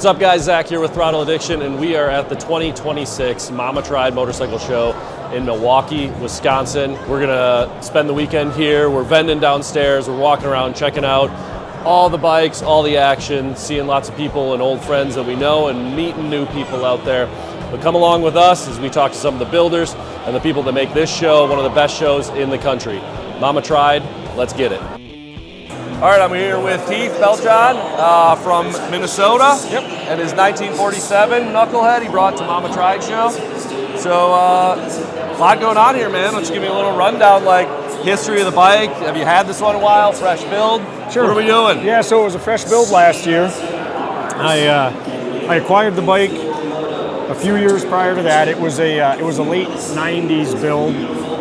What's up, guys? Zach here with Throttle Addiction, and we are at the 2026 Mama Tried Motorcycle Show in Milwaukee, Wisconsin. We're gonna spend the weekend here. We're vending downstairs. We're walking around, checking out all the bikes, all the action, seeing lots of people and old friends that we know, and meeting new people out there. But come along with us as we talk to some of the builders and the people that make this show one of the best shows in the country. Mama Tried, let's get it. All right, I'm here with Kieth Paltjon from Minnesota. Yep. And his 1947 Knucklehead he brought to Mama Tried show. So a lot going on here, man. Why don't you give me a little rundown, like history of the bike? Have you had this one a while? Fresh build? Sure. What are we doing? Yeah, so it was a fresh build last year. I acquired the bike a few years prior to that. It was a late '90s build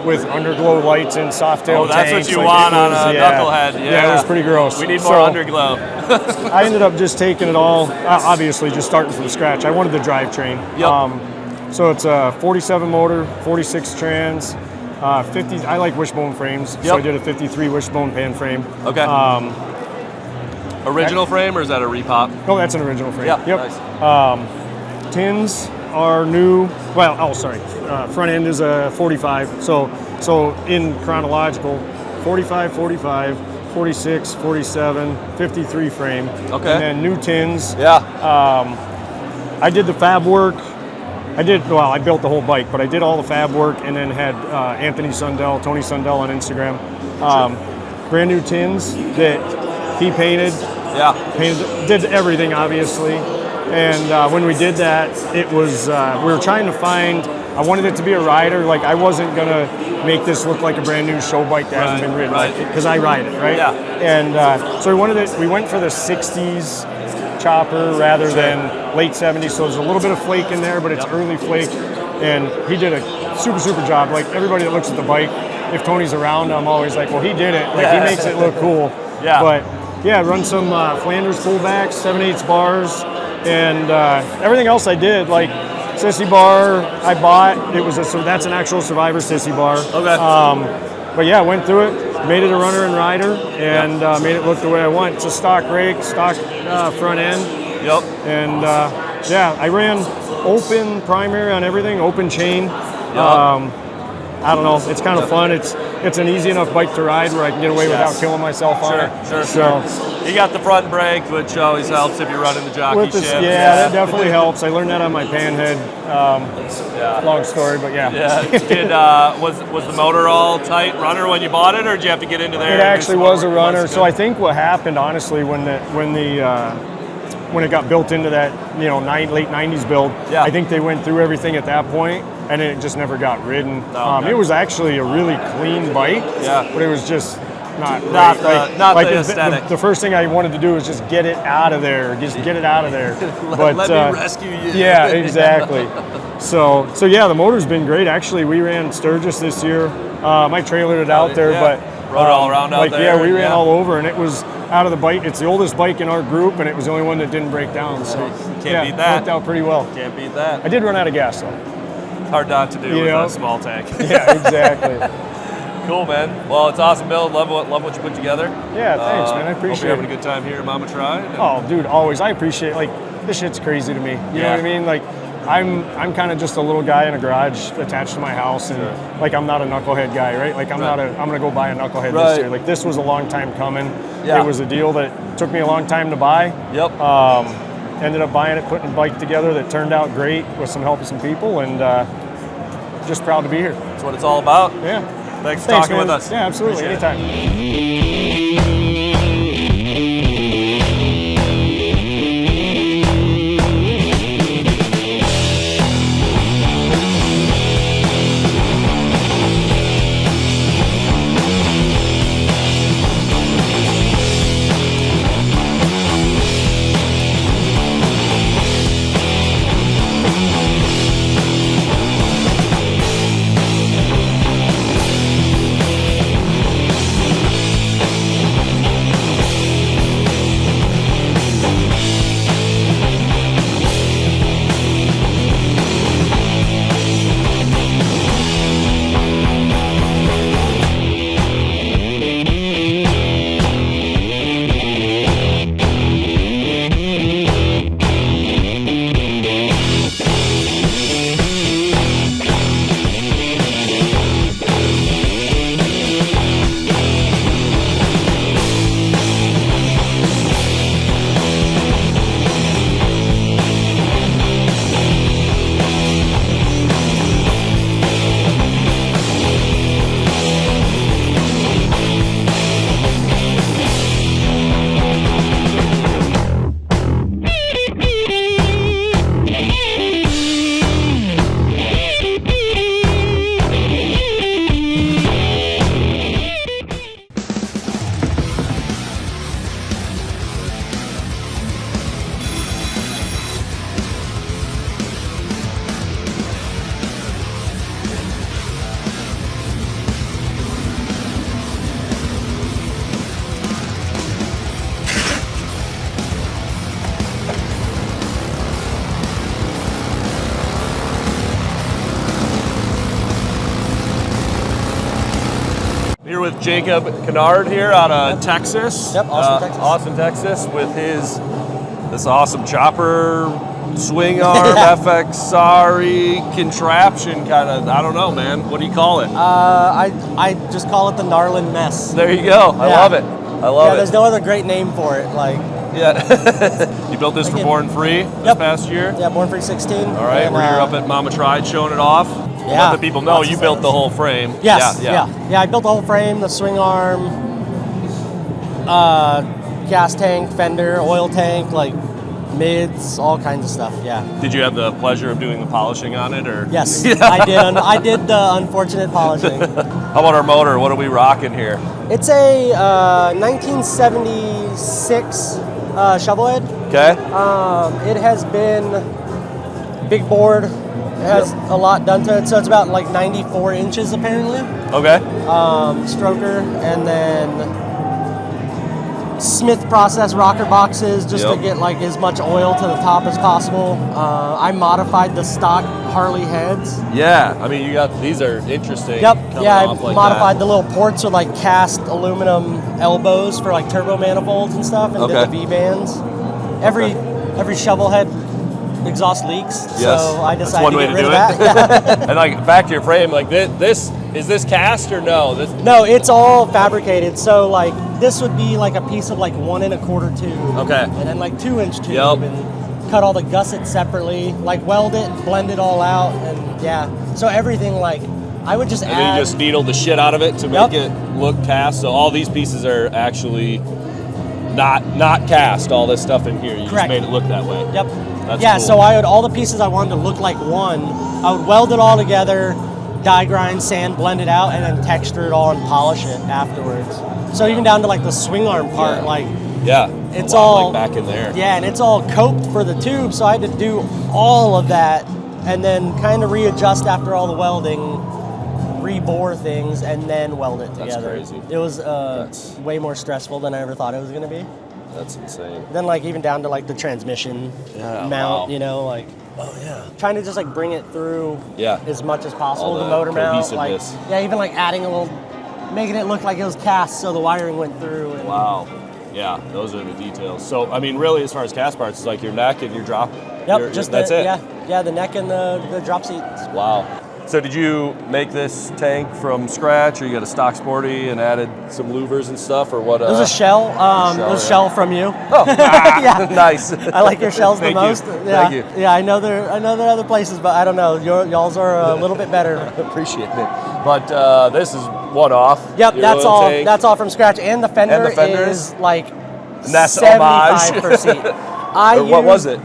with underglow lights and soft tail tanks. Oh, that's what you want on a Knucklehead. Yeah, it was pretty gross. We need more underglow. I ended up just taking it all, obviously just starting from scratch. I wanted the drivetrain. Yep. So it's a 47 motor, 46 trans, 50. I like wishbone frames, so I did a 53 wishbone pan frame. Okay. Original frame, or is that a repop? No, that's an original frame. Yeah. Yep. Nice. Tins are new. Well, front end is a 45. So in chronological, 45, 45, 46, 47, 53 frame. Okay. And then new tins. Yeah. I did the fab work. I built the whole bike, but I did all the fab work and then had Tony Sundell on Instagram. Brand new tins that he painted. Yeah. Did everything, obviously. And when we did that, it was, we were trying to find, I wanted it to be a rider. Like, I wasn't going to make this look like a brand new show bike that hasn't been ridden. Right. Because I ride it, right? Yeah. And so we went for the 60s chopper rather than late 70s. So there's a little bit of flake in there, but it's early flake. And he did a super, super job. Like, everybody that looks at the bike, if Tony's around, I'm always like, well, he did it. Like, he makes it look cool. Yeah. But, yeah, run some Flanders pullbacks, 7/8 bars. And everything else I did, like sissy bar, I bought. That's an actual Survivor sissy bar. Okay. But yeah, went through it, made it a runner and rider, and made it look the way I want. It's a stock rake, stock front end. Yep. And I ran open primary on everything, open chain. Yep. I don't know. It's kind of fun. It's an easy enough bike to ride where I can get away without killing myself on it. Sure. So, you got the front brake, which always helps if you're running the jockey shift. That definitely helps. I learned that on my Panhead. Long story, but yeah. Yeah. Was the motor all tight runner when you bought it, or did you have to get into there? It actually was a runner. So I think what happened, honestly, when it got built into that, late '90s build, I think they went through everything at that point, and it just never got ridden. Okay. It was actually a really clean bike, but it was just not the aesthetic. The first thing I wanted to do was just get it out of there, get it out of there. Let me rescue you. Yeah, exactly. So yeah, the motor's been great. Actually, we ran Sturgis this year. I trailered it out there, but rode all around out there. Yeah, we ran all over, and it was out of the bike. It's the oldest bike in our group, and it was the only one that didn't break down. So can't beat that. Worked out pretty well. Can't beat that. I did run out of gas though. It's hard not to do with a small tank. Yeah, exactly. Cool, man. Well, it's awesome build. Love what you put together. Yeah, thanks, man. I appreciate it. Hope you're having a good time here at Mama Tried. Oh, dude, always. I appreciate this shit's crazy to me. You know what I mean? Like, I'm kind of just a little guy in a garage attached to my house, and I'm not a Knucklehead guy, right? Like, I'm gonna go buy a Knucklehead this year. Like, this was a long time coming. Yeah. It was a deal that took me a long time to buy. Yep. Ended up buying it, putting a bike together that turned out great with some help of some people, and just proud to be here. That's what it's all about. Yeah. Thanks for talking man. with us. Yeah, absolutely. Appreciate Anytime. with Jacob Conard here out of Texas. Yep, Austin, Texas. Austin, Texas, with this awesome chopper swing arm FXR contraption kind of. I don't know, man. What do you call it? I just call it the gnarlin mess. There you go. I love it. I love it. There's no other great name for it. Like. Yeah. You built this for Born Free this past year? Yeah, Born Free 16. All right, and, we're here up at Mama Tried showing it off. Yeah. Let the people know you built the whole frame. Yes. Yeah, I built the whole frame, the swing arm, gas tank, fender, oil tank, like mids, all kinds of stuff. Yeah. Did you have the pleasure of doing the polishing on it, or? Yes, I did. I did the unfortunate polishing. How about our motor? What are we rocking here? It's a 1976 Shovelhead. Okay. It has been big board. It has a lot done to it, so it's about like 94 inches apparently. Okay. Stroker, and then Smith process rocker boxes just to get like as much oil to the top as possible. I modified the stock Harley heads. Yeah, I mean these are interesting. Yep. Yeah, I like modified the little ports with like cast aluminum elbows for like turbo manifolds and stuff, and did the V bands. Every Shovelhead exhaust leaks, so I decided to get rid of that. And like back to your frame, like this is this cast or no? No, it's all fabricated. So like this would be like a piece of like 1 1/4 tube. Okay. And then like 2 inch tube, and cut all the gussets separately, like weld it, blend it all out, and so everything like I would just add. And then you just needled the shit out of it to make it look cast. So all these pieces are actually not cast. All this stuff in here, you just made it look that way. Yep. That's cool. So I would all the pieces I wanted to look like one. I would weld it all together, die grind, sand, blend it out, and then texture it all and polish it afterwards. So even down to like the swing arm part, it's all like back in there. Yeah, and it's all coped for the tube, so I had to do all of that and then kind of readjust after all the welding, rebore things, and then weld it together. That's crazy. It was way more stressful than I ever thought it was going to be. That's insane. Then like even down to like the transmission mount, trying to just like bring it through as much as possible. All the motor mount, like even like adding a little, making it look like it was cast so the wiring went through. And yeah, those are the details. So I mean, really, as far as cast parts, it's like your neck and your drop. Yep, that's it. Yeah, the neck and the drop seats. Wow. So did you make this tank from scratch, or you got a stock sporty and added some louvers and stuff, or what? It was a shell. It was a shell from you. Oh, nice. I like your shells the most. Thank you. Yeah, I know there are other places, but I don't know. Y'all's are a little bit better. Appreciate it. But this is one off. Yep, that's all. That's all from scratch, and the fender is like 75%. What was it?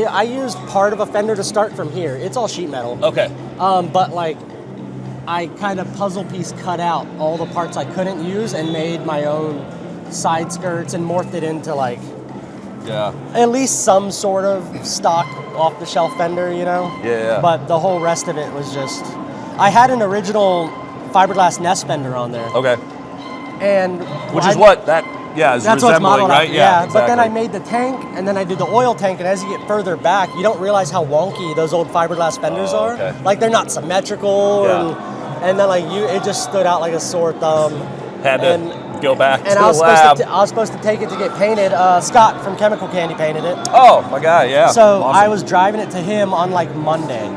I used part of a fender to start from here. It's all sheet metal. Okay. But like, I kind of puzzle piece cut out all the parts I couldn't use and made my own side skirts and morphed it into like, at least some sort of stock off the shelf fender, Yeah. But the whole rest of it was just, I had an original fiberglass nest fender on there. Okay. And that's what's modeled right? Yeah, exactly. But then I made the tank, and then I did the oil tank, and as you get further back, you don't realize how wonky those old fiberglass fenders are. Okay. Like they're not symmetrical, and then like it just stood out like a sore thumb. Had to go back to the lab. I was supposed to take it to get painted. Scott from Chemical Candy painted it. Oh, my guy, yeah. So awesome. I was driving it to him on like Monday,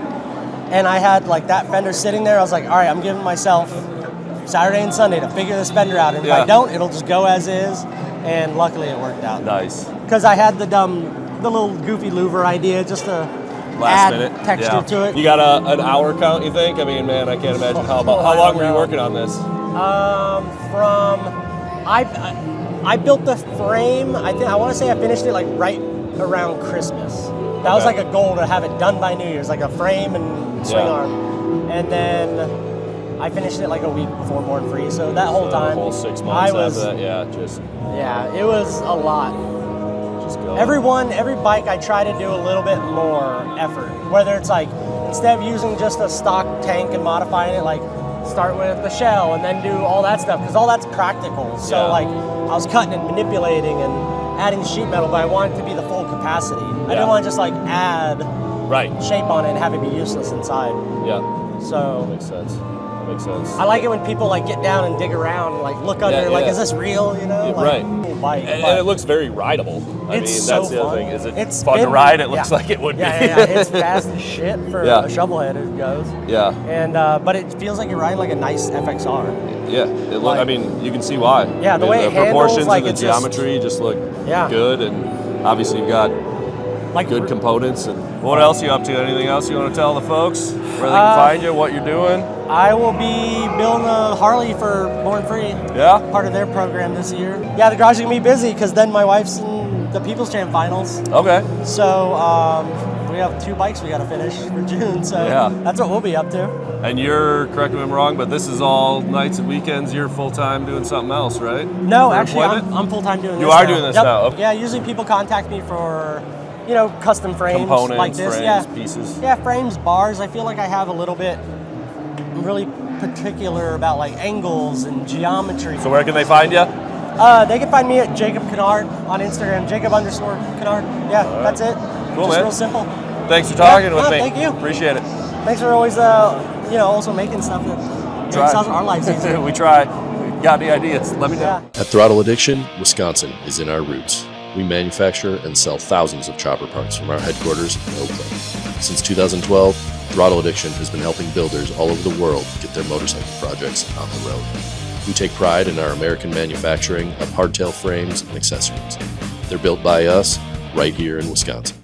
and I had like that fender sitting there. I was like, all right, I'm giving myself Saturday and Sunday to figure this fender out, and if I don't, it'll just go as is. And luckily, it worked out. Nice. Because I had the little goofy louver idea just to add texture to it. You got an hour count, you think? I mean, man, I can't imagine how long were you working on this? I built the frame. I want to say I finished it like right around Christmas. That was like a goal to have it done by New Year's, like a frame and swing arm, and then I finished it like a week before Born Free. So that whole time, the whole 6 months after that, it was a lot. Just go. Every bike I try to do a little bit more effort. Whether it's like, instead of using just a stock tank and modifying it, like start with the shell and then do all that stuff, because all that's practical. So like I was cutting and manipulating and adding sheet metal, but I wanted it to be the full capacity. I didn't want to just like add shape on it and have it be useless inside. Yeah. So that makes sense. Makes sense. I like it when people like get down and dig around, and, like look under, like is this real? You know, right. Cool bike, and it looks very rideable. I mean, so that's the fun. other thing. Is It's fun to been- ride? It looks like it would be. Yeah. It's fast as shit for a Shovelhead as it goes. Yeah. And but it feels like you're riding like a nice FXR. Yeah. I mean, you can see why. Yeah, the way it handles, proportions like, and the geometry just look good, and obviously you got like good components. And what else you up to? Anything else you want to tell the folks? Where they can find you? What you're doing? I will be building a Harley for Born Free. Yeah. Part of their program this year. Yeah, the garage is gonna be busy because then my wife's in the People's Champ finals. Okay. So we have 2 bikes we got to finish for June. So that's what we'll be up to. And you're, correct me if I'm wrong, but this is all nights and weekends. You're full time doing something else, right? No, for actually, employment? I'm full time doing this. You are now. doing this Yep. now. Okay. Yeah, usually people contact me for, custom frames Components, like this. frames, pieces. Yeah, frames, bars. I feel like I have a little bit. I'm really particular about like angles and geometry. So where can they find you? They can find me at Jacob Conard on Instagram. Jacob_Conard. Yeah, that's it. Cool, Just man. real simple. Thanks for talking with me. Thank you. Appreciate it. Thanks for always, also making stuff that makes our lives easier. We try. Got any ideas? Let me know. Yeah. At Throttle Addiction, Wisconsin is in our roots. We manufacture and sell thousands of chopper parts from our headquarters in Oak Cliff. Since 2012, Throttle Addiction has been helping builders all over the world get their motorcycle projects on the road. We take pride in our American manufacturing of hardtail frames and accessories. They're built by us right here in Wisconsin.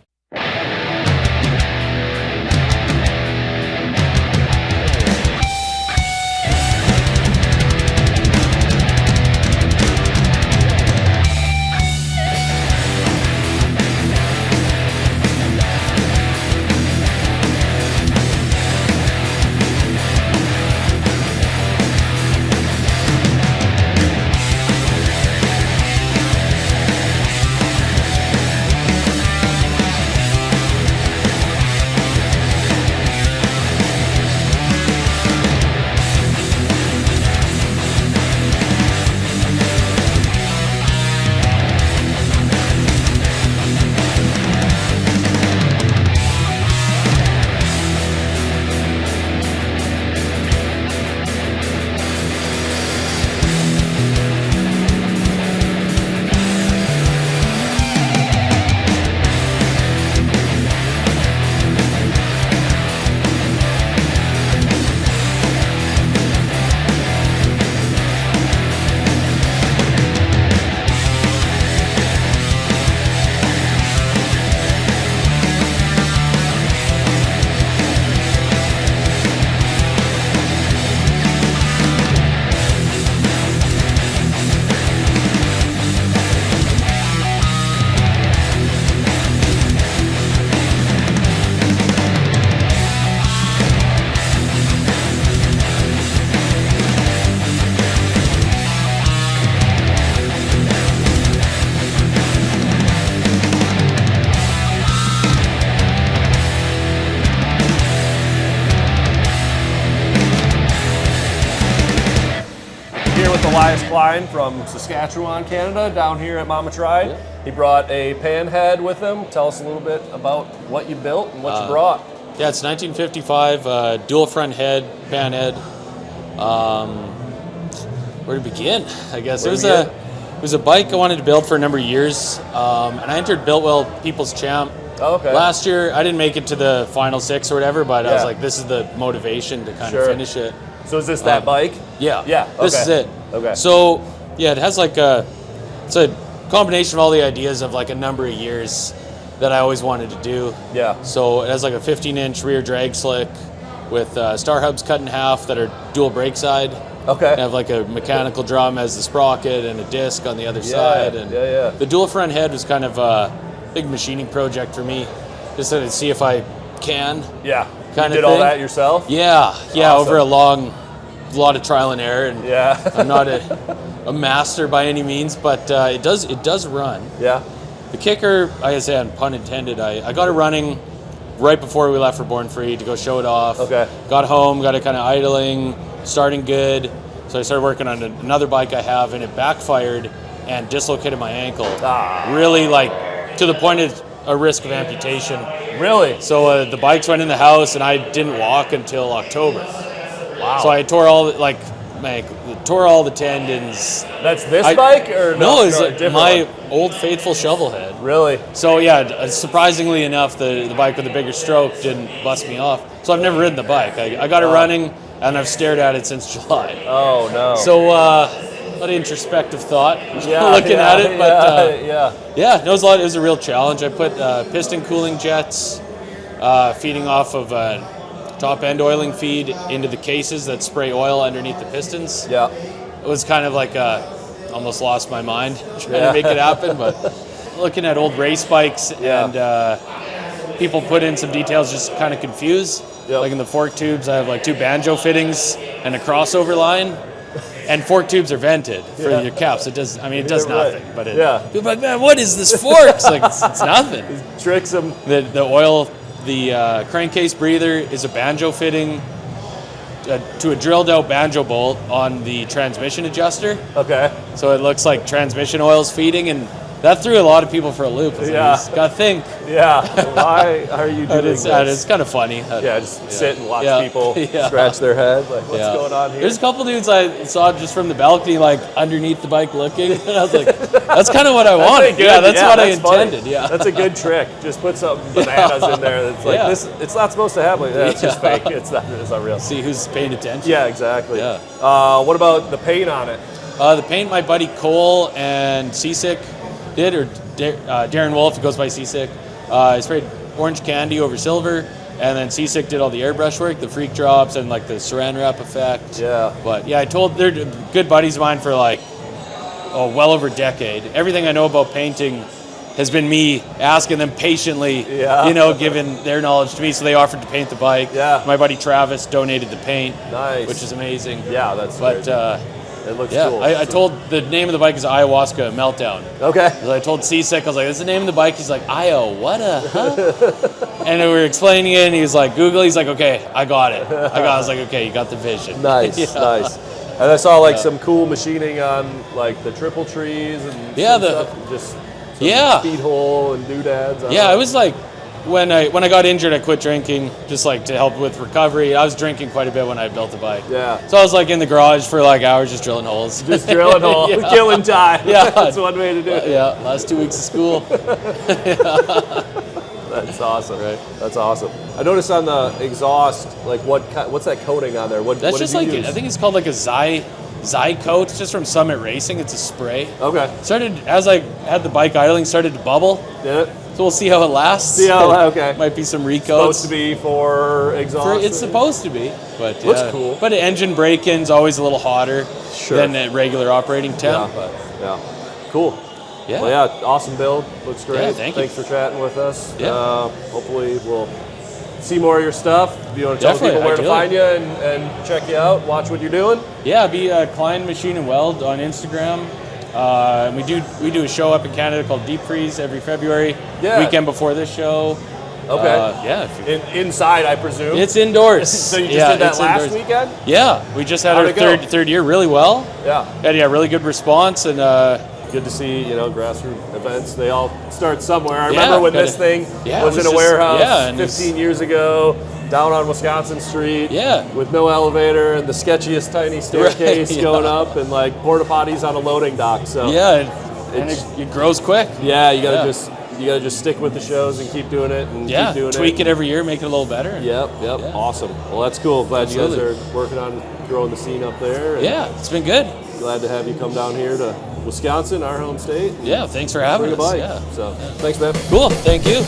Elias Klein from Saskatchewan, Canada, down here at Mama Tried. He brought a Panhead with him. Tell us a little bit about what you built and what you brought. Yeah, it's 1955, dual front head, Panhead. Where to begin? I guess it was a bike I wanted to build for a number of years, and I entered Biltwell People's Champ. Oh, okay. Last year. I didn't make it to the final 6 or whatever, but I was like, this is the motivation to kind of finish it. So is this that bike? Yeah. Yeah. Okay. This is it. Okay. So yeah, it has it's a combination of all the ideas of like a number of years that I always wanted to do. Yeah. So it has like a 15-inch rear drag slick with star hubs cut in half that are dual brake side. Okay. I have like a mechanical drum as the sprocket and a disc on the other side. And the dual front head was kind of a big machining project for me, just to see if I can. Yeah. Kind you did of all that yourself? Yeah. Yeah. Awesome. Over a lot of trial and error. And I'm not a master by any means, but it does run. Yeah. The kicker, I say, pun intended, I got it running right before we left for Born Free to go show it off. Okay. Got home, got it kind of idling, starting good. So I started working on another bike I have, and it backfired and dislocated my ankle. Really, to the point of a risk of amputation. Really? So the bikes went in the house, and I didn't walk until October. Wow. So I tore all the tendons. That's this bike or no? It's a different my one? old faithful Shovelhead. Really? So yeah, surprisingly enough, the bike with the bigger stroke didn't bust me off. So I've never ridden the bike. I got it running, and I've stared at it since July. Oh no. So a lot of introspective thought looking at it, but yeah, no, it was a real challenge. I put piston cooling jets feeding off of top end oiling feed into the cases that spray oil underneath the pistons. Yeah. It was kind of like almost lost my mind trying to make it happen, but looking at old race bikes and people put in some details just kind of confused. Yep. Like in the fork tubes, I have like 2 banjo fittings and a crossover line. And fork tubes are vented for your caps. It does nothing. But people are like, man, what is this fork? It's like, it's nothing. Tricks them. The oil, the crankcase breather is a banjo fitting to a drilled out banjo bolt on the transmission adjuster. Okay. So it looks like transmission oil's feeding, and that threw a lot of people for a loop. Got to think. Yeah. Why are you doing this? It's kind of funny. Just sit and watch people Yeah. scratch their head. Like, what's going on here? There's a couple dudes I saw just from the balcony, like underneath the bike looking, and I was like, that's kind of what I wanted. That's what I intended. Funny. Yeah. That's a good trick. Just put some bananas in there. That's like this. It's not supposed to happen. It's just fake. It's not real. See who's paying attention. Yeah, exactly. Yeah. What about the paint on it? The paint, my buddy Cole and Seasick did, or Darren Wolf, who goes by Seasick. He sprayed orange candy over silver, and then Seasick did all the airbrush work, the freak drops, and like the saran wrap effect. Yeah. But yeah, they're good buddies of mine for like, well over a decade. Everything I know about painting has been me asking them patiently, giving their knowledge to me, so they offered to paint the bike. Yeah. My buddy Travis donated the paint. Nice. Which is amazing. Yeah, that's crazy. It looks cool. I told the name of the bike is Ayahuasca Meltdown. Okay. So I told C-Sec, I was like, "This is the name of the bike." He's like, what And we were explaining it, and he was like, Google. He's like, okay, I got it. I was like, okay, you got the vision. Nice, nice. And I saw some cool machining on like the triple trees and speed hole and doodads. I was like, when I got injured, I quit drinking just like to help with recovery. I was drinking quite a bit when I built the bike. Yeah. So I was like in the garage for like hours just drilling holes. Just drilling holes, killing time. Yeah. That's one way to do it. Yeah, last 2 weeks of school. That's awesome. Right. That's awesome. I noticed on the exhaust, like what's that coating on there? What just did you like use? I think it's called like a Zy coat. It's just from Summit Racing. It's a spray. Okay. Started as I had the bike idling, started to bubble. Did it? So we'll see how it lasts. Okay. Might be some recoats. Supposed to be for exhaust. It's supposed to be, but looks cool. But engine break-in's always a little hotter than at regular operating temp. Yeah. Cool. Yeah. Well, yeah, awesome build. Looks great. Yeah, thanks for chatting with us. Yeah. Hopefully we'll see more of your stuff. If you want to tell people where to find you and check you out, watch what you're doing. Yeah, be Klein Machine and Weld on Instagram. We do a show up in Canada called Deep Freeze every February. Yeah. Weekend before this show. Okay. Inside, I presume. It's indoors. So you just did that last weekend? Yeah, we just had our third year really well. Yeah. Had really good response and. Good to see, grassroots events. They all start somewhere. I remember when this thing was in a warehouse 15 years ago, down on Wisconsin Street, with no elevator and the sketchiest tiny staircase going up, and like porta potties on a loading dock. So and it grows quick. Yeah, you gotta just stick with the shows and keep doing it and keep doing tweak it every year, make it a little better. Yep. Awesome. Well, that's cool. Glad you guys are working on growing the scene up there. It's been good. Glad to have you come down here to Wisconsin, our home state. Yeah, thanks for having us. Yeah. So, thanks, man. Cool. Thank you.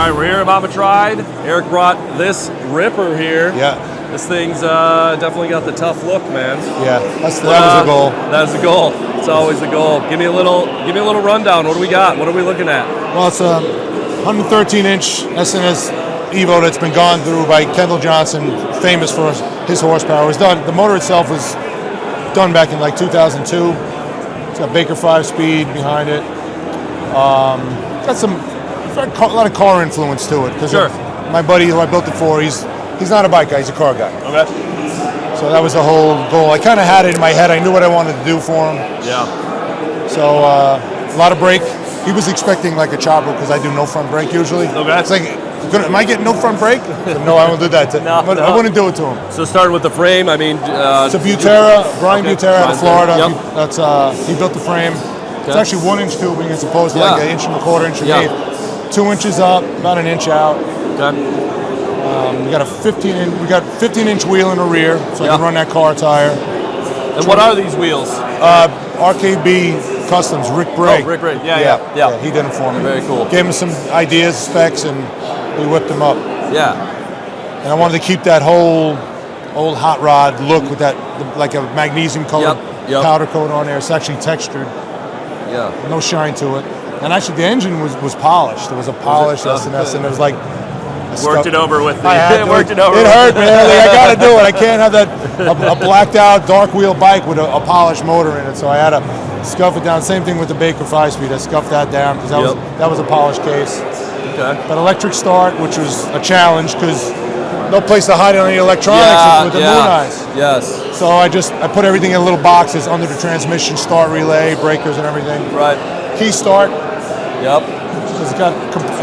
right, we're here at Mama Tried. Eric brought this ripper here. Yeah. This thing's definitely got the tough look, man. Yeah, that was the goal. That's the goal. It's always the goal. Give me a little rundown. What do we got? What are we looking at? Well, it's a 113-inch SNS Evo that's been gone through by Kendall Johnson, famous for his horsepower. It was done. The motor itself was done back in like 2002. It's got Baker 5-speed behind it. Got a lot of car influence to it because my buddy who I built it for, he's not a bike guy, he's a car guy. Okay. So that was the whole goal. I kind of had it in my head. I knew what I wanted to do for him. Yeah. So a lot of brake. He was expecting like a chopper because I do no front brake usually. Okay. It's like, am I getting no front brake? No, I won't do that. But I wouldn't do it to him. So starting with the frame, I mean... it's a Butera, Brian Butera out of Florida. Yep. He built the frame. It's actually 1-inch tubing as opposed to like 1.25 inch, 1.5 inch. 2 inches up, about 1 inch out. Okay. We got a 15-inch wheel in the rear, so I can run that car tire. And what are these wheels? RKB Customs, Rick Bray. Oh, Rick Bray. Yeah. He did them for me. Very cool. Gave him some ideas, specs, and we whipped them up. Yeah. And I wanted to keep that whole old hot rod look with that, like a magnesium colored powder coat on there. It's actually textured. Yeah. No shine to it. And actually, the engine was polished. It was a polished SNS, and it was like worked it over with the. It worked it over. It hurt, man. Like, I got to do it. I can't have that a blacked out dark wheel bike with a polished motor in it. So I had to scuff it down. Same thing with the Baker 5-speed. I scuffed that down because that was a polished case. Okay. But electric start, which was a challenge because no place to hide it on the electronics with the moon eyes. Yes. So I put everything in little boxes under the transmission, start relay, breakers, and everything. Right. Key start. Yep. It's got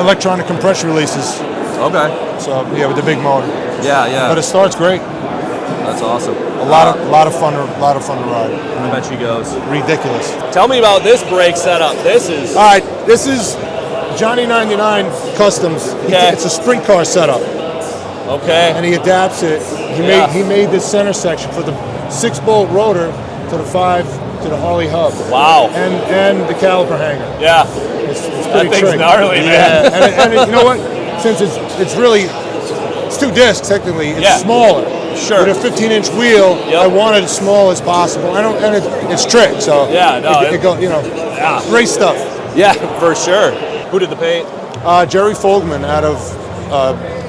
electronic compression releases. Okay. So yeah, with the big motor. Yeah. But it starts great. That's awesome. A lot of fun to ride. I bet she goes. Ridiculous. Tell me about this brake setup. This is. All right. This is Johnny 99 Customs. Okay. It's a sprint car setup. Okay. And he adapts it. He made this center section for the 6-bolt rotor to the 5 to the Harley hub. Wow. And the caliper hanger. Yeah. It's That pretty thing's tricky. gnarly, man. Yeah. and you know what? Since it's 2 discs technically, it's smaller. Sure. With a 15-inch wheel, I want it as small as possible. It's trick. So race stuff. Yeah, for sure. Who did the paint? Jerry Fogman out of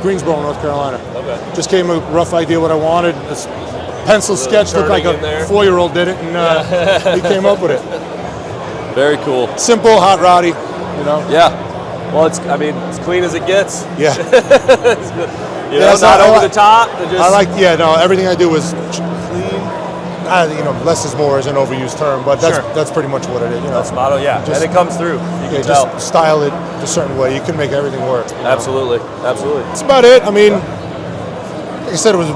Greensboro, North Carolina. Okay. Just gave him a rough idea what I wanted. This pencil sketch looked like a 4-year-old did it, and he came up with it. Very cool. Simple, hot roddy, Yeah. Well, it's clean as it gets. Yeah. Not over the top. Everything I do is clean. Less is more is an overused term, but that's pretty much what it is. That's the motto, and it comes through. You can tell. Just style it a certain way. You can make everything work. Absolutely. That's about it. I mean, like I said, it was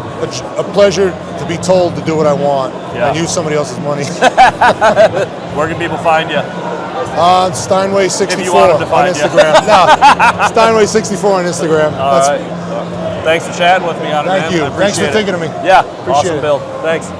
a pleasure to be told to do what I want and use somebody else's money. Where can people find you? Steinway 64 if you want them to find on Instagram. No, Steinway 64 on Instagram. All right. Thanks for chatting with me on it, man. Thank you. Thanks for thinking of me. Yeah, appreciate awesome, it. Bill. Thanks.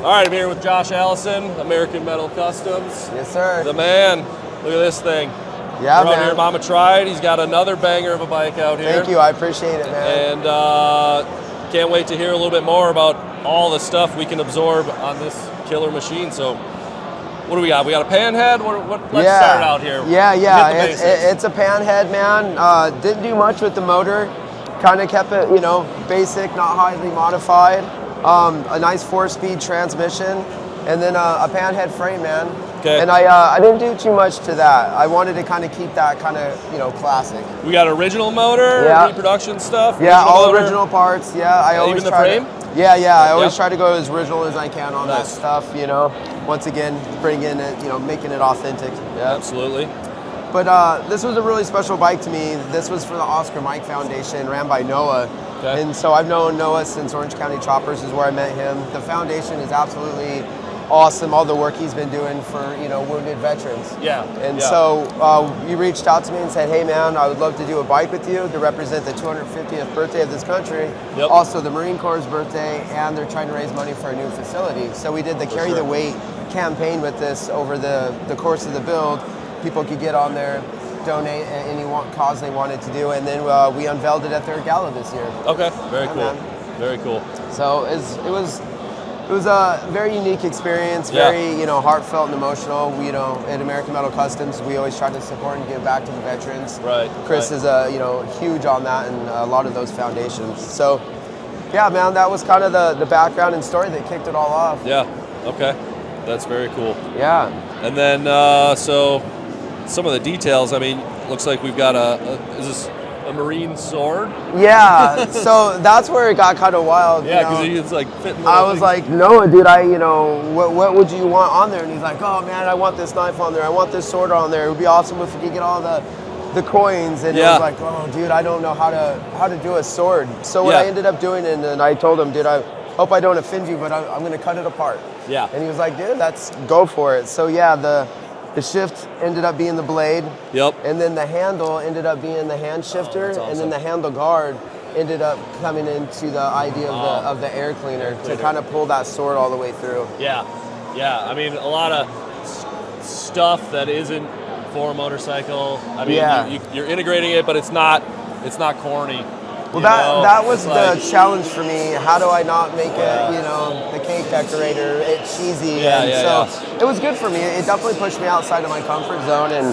All right, I'm here with Josh Allison, American Metal Customs. Yes, sir. The man. Look at this thing. Yeah, We're out man. here, Mama Tried. He's got another banger of a bike out here. Thank you. I appreciate it, man. And can't wait to hear a little bit more about all the stuff we can absorb on this killer machine. So, what do we got? We got a Panhead. Let's start out here. Yeah. It's a Panhead, man. Didn't do much with the motor. Kind of kept it, basic, not highly modified. A nice 4-speed transmission, and then a Panhead frame, man. Okay. And I didn't do too much to that. I wanted to kind of keep that kind of, classic. We got original motor, reproduction stuff. Yeah, all original parts. Yeah, I always even the try frame. Yeah, I always try to go as original as I can on that stuff. Once again, bringing it, making it authentic. Yeah, absolutely. But this was a really special bike to me. This was for the Oscar Mike Foundation, ran by Noah. Okay. And so I've known Noah since Orange County Choppers is where I met him. The foundation is absolutely awesome. All the work he's been doing for, wounded veterans. Yeah. And so you reached out to me and said, hey man, I would love to do a bike with you to represent the 250th birthday of this country. Yep. Also the Marine Corps' birthday, and they're trying to raise money for a new facility. So we did the Carry the Weight campaign with this over the course of the build. People could get on there, donate any cause they wanted to do, and then we unveiled it at their gala this year. Okay, very cool. Man. Very cool. So it was a very unique experience, very heartfelt and emotional. We, at American Metal Customs, we always try to support and give back to the veterans. Right. Chris is huge on that and a lot of those foundations. So yeah, man, that was kind of the background and story that kicked it all off. Yeah. Okay. That's very cool. Yeah. And then so some of the details. I mean, looks like we've got is this a Marine sword? Yeah. So that's where it got kind of wild. Yeah, because it's like fitting. I was like, Noah, dude, what would you want on there? And he's like, oh man, I want this knife on there. I want this sword on there. It would be awesome if we could get all the coins. And I was like, oh, dude, I don't know how to do a sword. So what I ended up doing, and I told him, dude, I hope I don't offend you, but I'm going to cut it apart. Yeah. And he was like, dude, go for it. So yeah, the shift ended up being the blade. Yep. And then the handle ended up being the hand shifter. Awesome. And then the handle guard ended up coming into the idea of the air cleaner to kind of pull that sword all the way through. Yeah. I mean, a lot of stuff that isn't for a motorcycle. I mean, you're integrating it, but it's not corny. Well, that was the challenge for me. How do I not make it, the cake decorator, it cheesy? It was good for me. It definitely pushed me outside of my comfort zone, and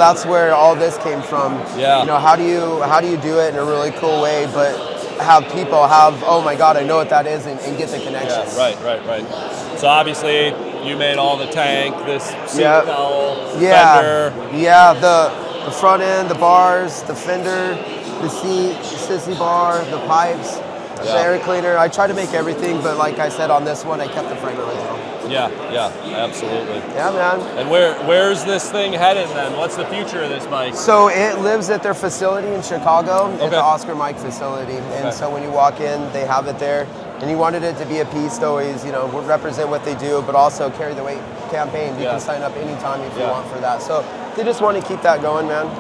that's where all this came from. Yeah. How do you do it in a really cool way, but have people have, oh my God, I know what that is, and get the connection. Yeah, right. So obviously, you made all the tank, this seat cowl, fender. Yeah, the front end, the bars, the fender, the seat, the sissy bar, the pipes, the air cleaner. I try to make everything, but like I said on this one, I kept the frame original. Yeah, absolutely. Yeah, man. And where's this thing headed then? What's the future of this bike? So it lives at their facility in Chicago, at the Oscar Mike facility. And so when you walk in, they have it there. And he wanted it to be a piece to always, represent what they do, but also Carry the Weight campaign. You can sign up anytime if you want for that. So they just want to keep that going, man.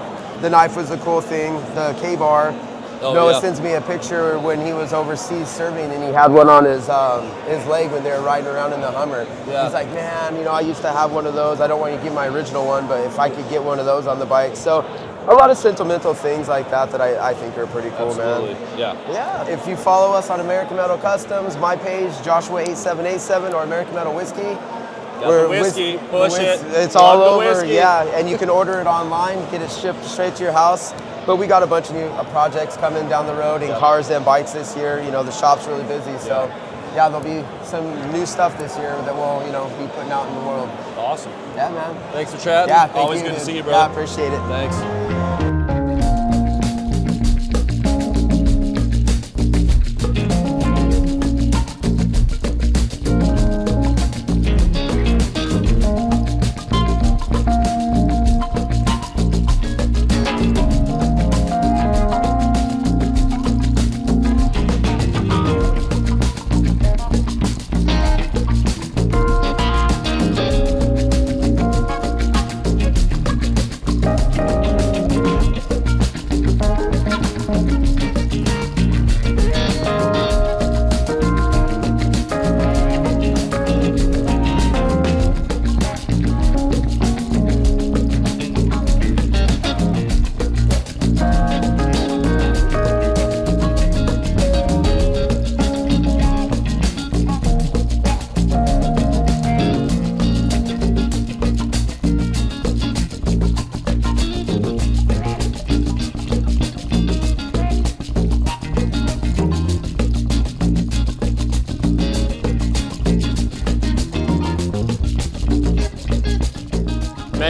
The knife was a cool thing. The K-bar. Noah sends me a picture when he was overseas serving, and he had one on his leg when they were riding around in the Hummer. Yeah. He's like, man, I used to have one of those. I don't want to give my original one, but if I could get one of those on the bike. So a lot of sentimental things like that I think are pretty cool, man. Yeah. If you follow us on American Metal Customs, my page, Joshua8787, or American Metal Whiskey. We're whiskey, push it. It's all over, and you can order it online, get it shipped straight to your house. But we got a bunch of new projects coming down the road in cars and bikes this year. The shop's really busy, so there'll be some new stuff this year that we'll be putting out in the world. Awesome. Yeah, man. Thanks for chatting. Yeah, always good to see you, bro. Yeah, I appreciate it. Thanks.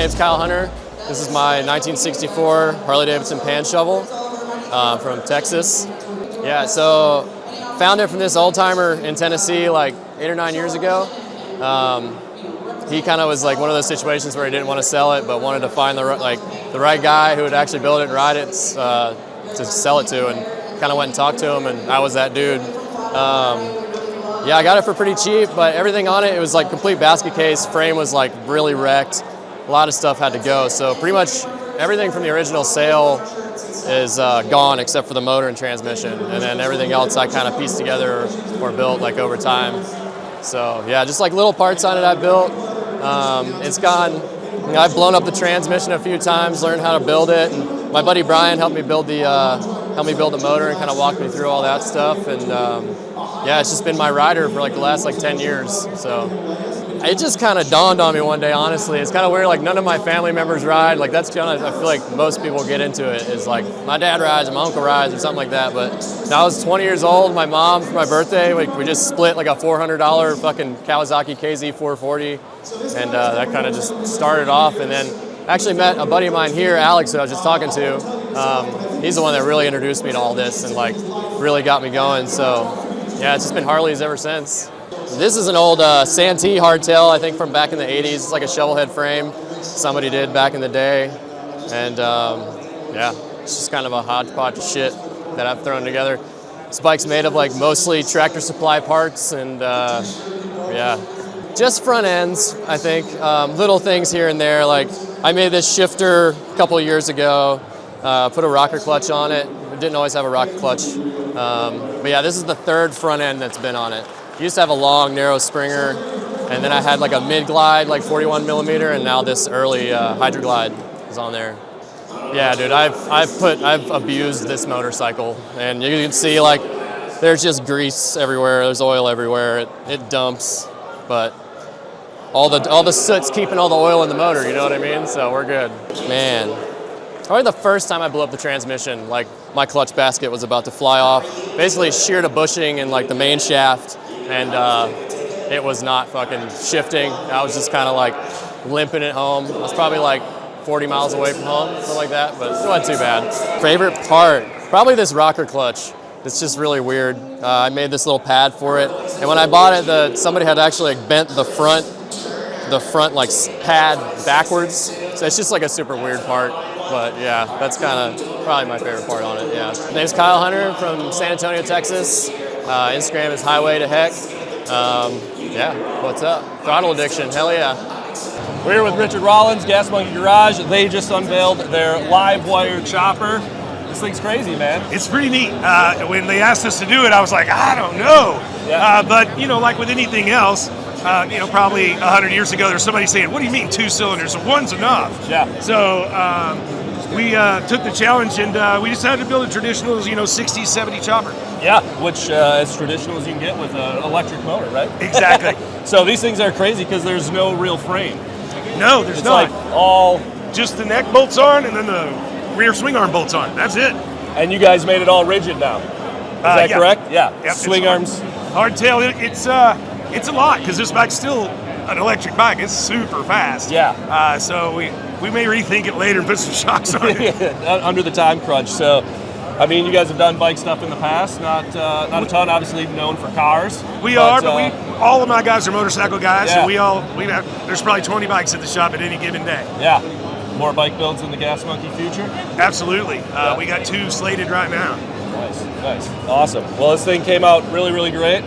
name's Kyle Hunter. This is my 1964 Harley-Davidson pan shovel from Texas. Yeah, so found it from this old timer in Tennessee like 8 or 9 years ago. He kind of was like one of those situations where he didn't want to sell it, but wanted to find the right guy who would actually build it and ride it to sell it to, and kind of went and talked to him, and I was that dude. Yeah, I got it for pretty cheap, but everything on it, it was like complete basket case. Frame was like really wrecked. A lot of stuff had to go. So pretty much everything from the original sale is gone except for the motor and transmission. And then everything else I kind of pieced together or built like over time. So yeah, just like little parts on it I built. It's gone, you know, I've blown up the transmission a few times, learned how to build it. And my buddy Brian helped me build the motor and kind of walked me through all that stuff. And yeah, it's just been my rider for like the last like 10 years. So it just kind of dawned on me one day, honestly. It's kind of weird, like none of my family members ride. Like that's kind of, I feel like most people get into it, is like my dad rides and my uncle rides or something like that. But now I was 20 years old, my mom, for my birthday, we just split like a $400 fucking Kawasaki KZ 440. And that kind of just started off. And then I actually met a buddy of mine here, Alex, who I was just talking to. He's the one that really introduced me to all this and like really got me going. So yeah, it's just been Harleys ever since. This is an old Santee hardtail, I think from back in the 80s. It's like a Shovelhead frame somebody did back in the day. And yeah, it's just kind of a hodgepodge of shit that I've thrown together. This bike's made of like mostly Tractor Supply parts and yeah, just front ends, I think. Little things here and there. Like I made this shifter a couple of years ago, put a rocker clutch on it. It didn't always have a rocker clutch. But yeah, this is the third front end that's been on it. I used to have a long, narrow Springer, and then I had like a mid-glide, like 41 millimeter, and now this early Hydroglide is on there. Yeah, dude, I've abused this motorcycle, and you can see like there's just grease everywhere, there's oil everywhere, it dumps, but all the soot's keeping all the oil in the motor, you know what I mean? So we're good. Man, probably the first time I blew up the transmission, like my clutch basket was about to fly off. Basically sheared a bushing in like the main shaft, and it was not fucking shifting. I was just kind of like limping it home. I was probably like 40 miles away from home, something like that, but it wasn't too bad. Favorite part, probably this rocker clutch. It's just really weird. I made this little pad for it, and when I bought it, somebody had actually like bent the front like pad backwards. So it's just like a super weird part, but yeah, that's kind of probably my favorite part on it. Yeah. My name's Kyle Hunter from San Antonio, Texas. Instagram is Highway to Heck. Yeah, what's up? Throttle Addiction, hell yeah. We're here with Richard Rawlings, Gas Monkey Garage. They just unveiled their live wire chopper. This thing's crazy, man. It's pretty neat. When they asked us to do it, I was like, I don't know. Yeah. But, you know, like with anything else, you know, probably 100 years ago, there's somebody saying, what do you mean 2 cylinders? One's enough. Yeah. So we took the challenge, and we decided to build a traditional, you know, 60, 70 chopper. Yeah, which as traditional as you can get with an electric motor, right? Exactly. So these things are crazy because there's no real frame. No, there's it's not. Like all just the neck bolts on, and then the rear swing arm bolts on. That's it. And you guys made it all rigid now. Is that correct? Yeah. Yep, swing arms. Hardtail. It's a lot because this bike's still an electric bike. It's super fast. Yeah. So we may rethink it later and put some shocks on it. Under the time crunch. So, I mean, you guys have done bike stuff in the past. Not a ton. Obviously known for cars. But all of my guys are motorcycle guys. Yeah. So there's probably 20 bikes at the shop at any given day. Yeah. More bike builds in the Gas Monkey future? Absolutely. We got 2 slated right now. Nice. Awesome. Well, this thing came out really, really great.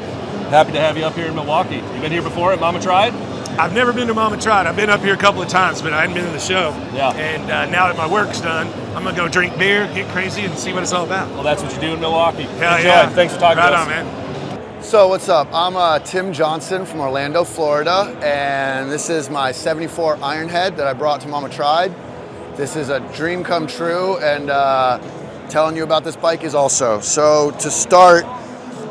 Happy to have you up here in Milwaukee. You been here before at Mama Tried? I've never been to Mama Tried. I've been up here a couple of times, but I hadn't been to the show. Yeah. And now that my work's done, I'm going to go drink beer, get crazy, and see what it's all about. Well, that's what you do in Milwaukee. Hell Enjoy. yeah. Thanks for talking to us. Right on, man. So what's up? I'm Tim Johnson from Orlando, Florida, and this is my 74 Ironhead that I brought to Mama Tried. This is a dream come true, and telling you about this bike is also. So to start,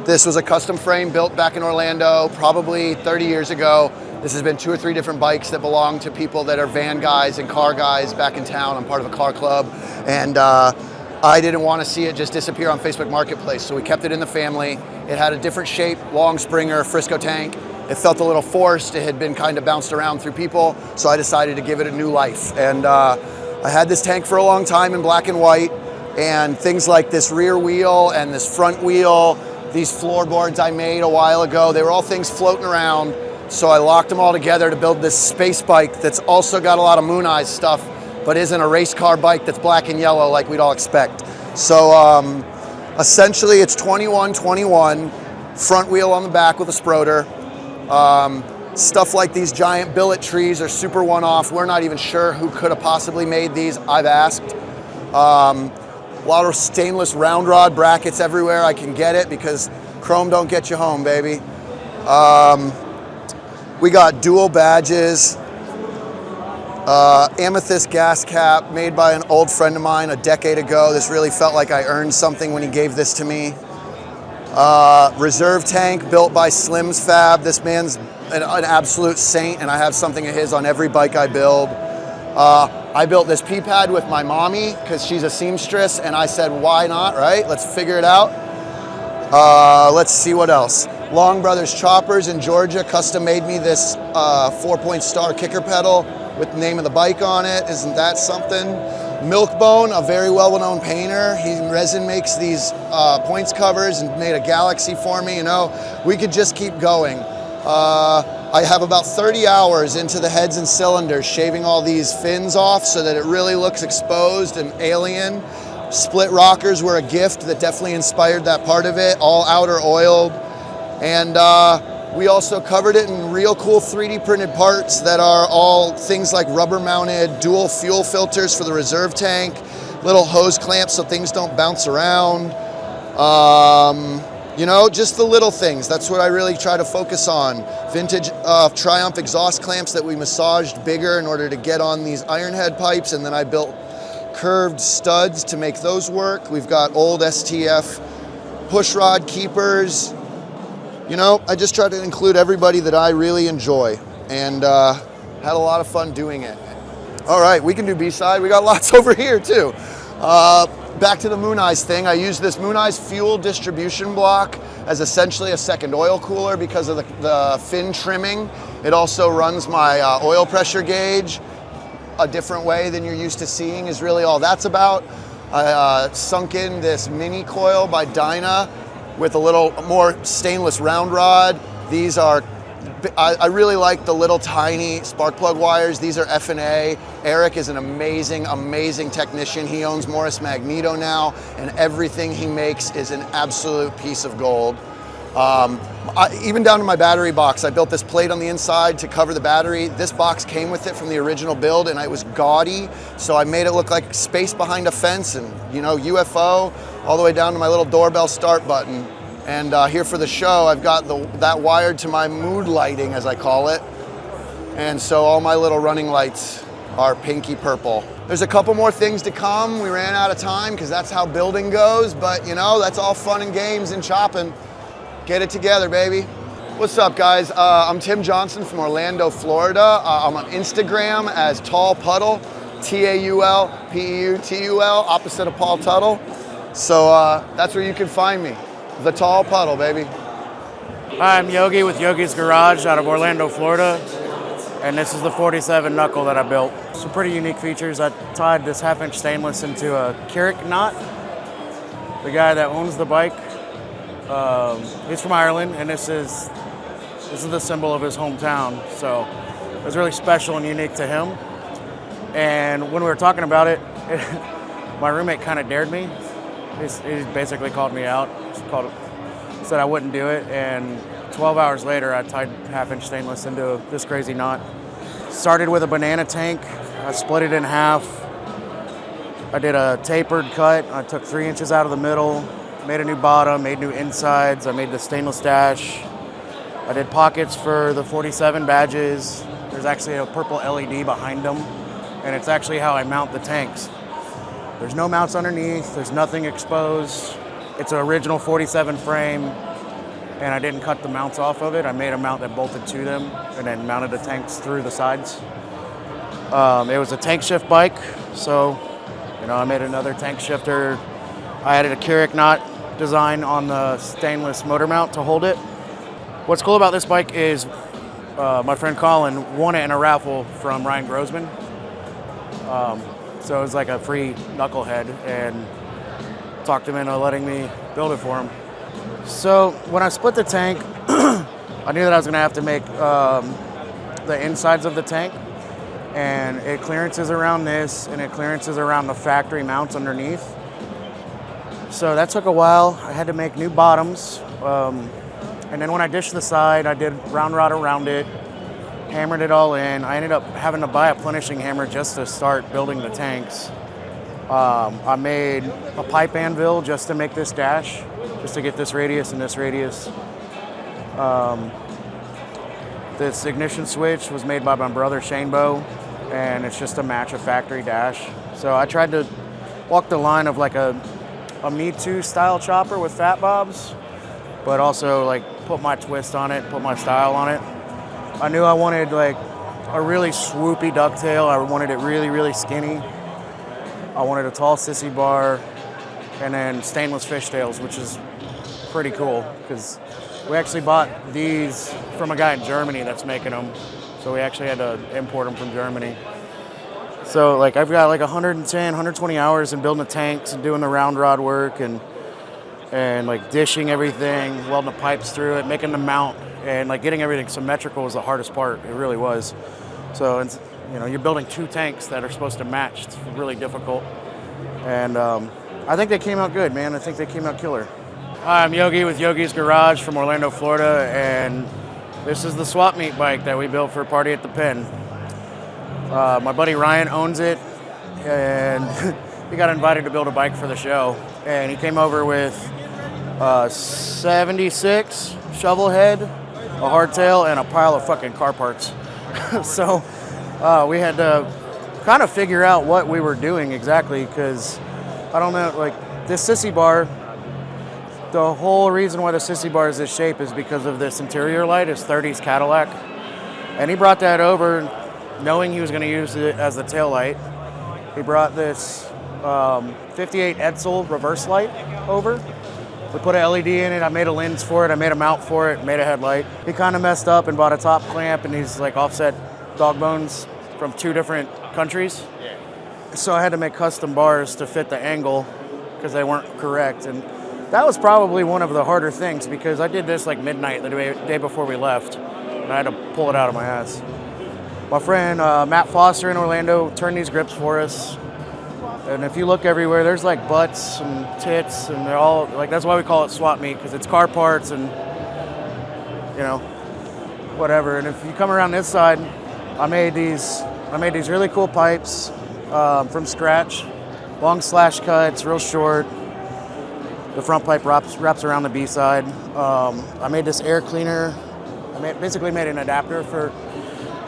this was a custom frame built back in Orlando probably 30 years ago. This has been 2 or 3 different bikes that belong to people that are van guys and car guys back in town. I'm part of a car club, and I didn't want to see it just disappear on Facebook Marketplace, so we kept it in the family. It had a different shape, long Springer, Frisco tank, It felt a little forced. It had been kind of bounced around through people, so I decided to give it a new life. And I had this tank for a long time in black and white, and things like this rear wheel and this front wheel, these floorboards I made a while ago, they were all things floating around. So I locked them all together to build this space bike that's also got a lot of Moon Eyes stuff, but isn't a race car bike that's black and yellow like we'd all expect. So essentially it's 21-21, front wheel on the back with a Sproder. Stuff like these giant billet trees are super one-off. We're not even sure who could have possibly made these. I've asked. A lot of stainless round rod brackets everywhere I can get it because chrome don't get you home, baby. We got dual badges, amethyst gas cap made by an old friend of mine a decade ago. This really felt like I earned something when he gave this to me. Reserve tank built by Slim's Fab. This man's an absolute saint, and I have something of his on every bike I build. I built this P-pad with my mommy because she's a seamstress, and I said, why not, right? Let's figure it out. Let's see what else. Long Brothers Choppers in Georgia custom made me this 4-point star kicker pedal with the name of the bike on it. Isn't that something? Milkbone, a very well-known painter. He resin makes these points covers and made a galaxy for me. You know, we could just keep going. I have about 30 hours into the heads and cylinders shaving all these fins off so that it really looks exposed and alien. Split rockers were a gift that definitely inspired that part of it, all outer oiled. And we also covered it in real cool 3D printed parts that are all things like rubber mounted dual fuel filters for the reserve tank, little hose clamps so things don't bounce around. You know, just the little things. That's what I really try to focus on. Vintage Triumph exhaust clamps that we massaged bigger in order to get on these Ironhead pipes, and then I built curved studs to make those work. We've got old STF push rod keepers. You know, I just try to include everybody that I really enjoy, and had a lot of fun doing it. All right, we can do B-side. We got lots over here too. Back to the Moon Eyes thing. I use this Moon Eyes fuel distribution block as essentially a second oil cooler because of the fin trimming. It also runs my oil pressure gauge a different way than you're used to seeing is really all that's about. I sunk in this mini coil by Dyna with a little more stainless round rod. These are, I really like the little tiny spark plug wires. These are F&A. Eric is an amazing, amazing technician. He owns Morris Magneto now, and everything he makes is an absolute piece of gold. Even down to my battery box, I built this plate on the inside to cover the battery. This box came with it from the original build, and it was gaudy, so I made it look like space behind a fence and, you know, UFO, all the way down to my little doorbell start button. And here for the show, I've got that wired to my mood lighting, as I call it. And so all my little running lights are pinky purple. There's a couple more things to come. We ran out of time because that's how building goes, but you know, that's all fun and games and chopping. Get it together, baby. What's up, guys? I'm Tim Johnson from Orlando, Florida. I'm on Instagram as Tall Puddle, Taulpeutul, opposite of Paul Tuttle. So that's where you can find me. The Tall Puddle, baby. Hi, I'm Yogi with Yogi's Garage out of Orlando, Florida. And this is the 47 knuckle that I built. Some pretty unique features. I tied this 1/2-inch stainless into a Kieth knot. The guy that owns the bike, he's from Ireland, and this is the symbol of his hometown. So it was really special and unique to him. And when we were talking about it, my roommate kind of dared me. He basically called me out, said I wouldn't do it, and 12 hours later I tied 1/2-inch stainless into this crazy knot. Started with a banana tank, I split it in half. I did a tapered cut, I took 3 inches out of the middle, made a new bottom, made new insides, I made the stainless dash. I did pockets for the 47 badges. There's actually a purple LED behind them, and it's actually how I mount the tanks. There's no mounts underneath, there's nothing exposed. It's an original 47 frame, and I didn't cut the mounts off of it. I made a mount that bolted to them and then mounted the tanks through the sides. It was a tank shift bike, so you know, I made another tank shifter. I added a Kieth knot design on the stainless motor mount to hold it. What's cool about this bike is my friend Colin won it in a raffle from Ryan Grossman. So it was like a free Knucklehead, and talked him into letting me build it for him. So when I split the tank, I knew that I was going to have to make the insides of the tank, and it clearances around this, and it clearances around the factory mounts underneath. So that took a while. I had to make new bottoms, and then when I dished the side, I did round rod around it, hammered it all in. I ended up having to buy a plenishing hammer just to start building the tanks. I made a pipe anvil just to make this dash, just to get this radius and this radius. This ignition switch was made by my brother Shane Bow, and it's just to match a factory dash. So I tried to walk the line of like a Me Too style chopper with fat bobs, but also like put my twist on it, put my style on it. I knew I wanted like a really swoopy ducktail. I wanted it really, really skinny. I wanted a tall sissy bar, and then stainless fishtails, which is pretty cool because we actually bought these from a guy in Germany that's making them. So we actually had to import them from Germany. So like I've got like 110, 120 hours in building the tanks and doing the round rod work and like dishing everything, welding the pipes through it, making the mount, and like getting everything symmetrical was the hardest part. It really was. So it's, you know, you're building two tanks that are supposed to match. It's really difficult. And I think they came out good, man. I think they came out killer. Hi, I'm Yogi with Yogi's Garage from Orlando, Florida, and this is the swap meet bike that we built for Party at the Pen. My buddy Ryan owns it, and he got invited to build a bike for the show, and he came over with 76 Shovelhead, a hardtail, and a pile of fucking car parts. So we had to kind of figure out what we were doing exactly, because I don't know, like this sissy bar, the whole reason why the sissy bar is this shape is because of this interior light, his 30s Cadillac. And he brought that over knowing he was going to use it as the tail light. He brought this 58 Edsel reverse light over. We put an LED in it. I made a lens for it. I made a mount for it, made a headlight. He kind of messed up and bought a top clamp and these like offset dog bones from 2 different countries. So I had to make custom bars to fit the angle because they weren't correct. And that was probably one of the harder things because I did this like midnight the day before we left, and I had to pull it out of my ass. My friend Matt Foster in Orlando turned these grips for us, and if you look everywhere, there's like butts and tits, and they're all like, that's why we call it swap meet, because it's car parts and, you know, whatever. And if you come around this side, I made these really cool pipes from scratch, long slash cuts, real short. The front pipe wraps around the B side. I made this air cleaner. I basically made an adapter for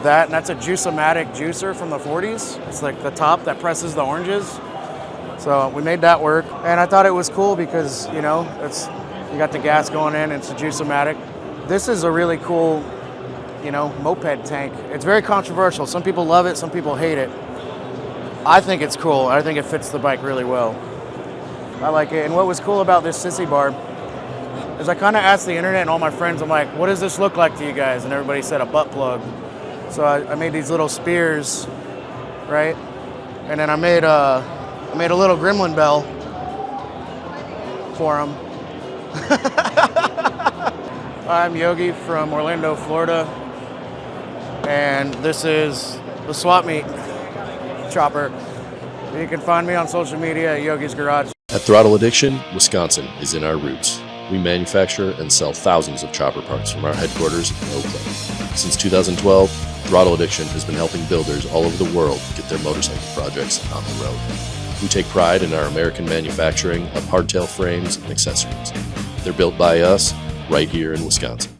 that, and that's a Juice-O-Matic juicer from the 40s. It's like the top that presses the oranges. So we made that work, and I thought it was cool because, you know, you got the gas going in, it's a Juice-O-Matic. This is a really cool, you know, moped tank. It's very controversial. Some people love it, some people hate it. I think it's cool. I think it fits the bike really well. I like it. And what was cool about this sissy bar is I kind of asked the internet and all my friends, I'm like, what does this look like to you guys? And everybody said a butt plug. So I made these little spears, right? And then I made a little gremlin bell for them. I'm Yogi from Orlando, Florida, and this is the swap meet chopper. You can find me on social media at Yogi's Garage. At Throttle Addiction, Wisconsin is in our roots. We manufacture and sell thousands of chopper parts from our headquarters in Oak Cliff. Since 2012, Throttle Addiction has been helping builders all over the world get their motorcycle projects on the road. We take pride in our American manufacturing of hardtail frames and accessories. They're built by us right here in Wisconsin.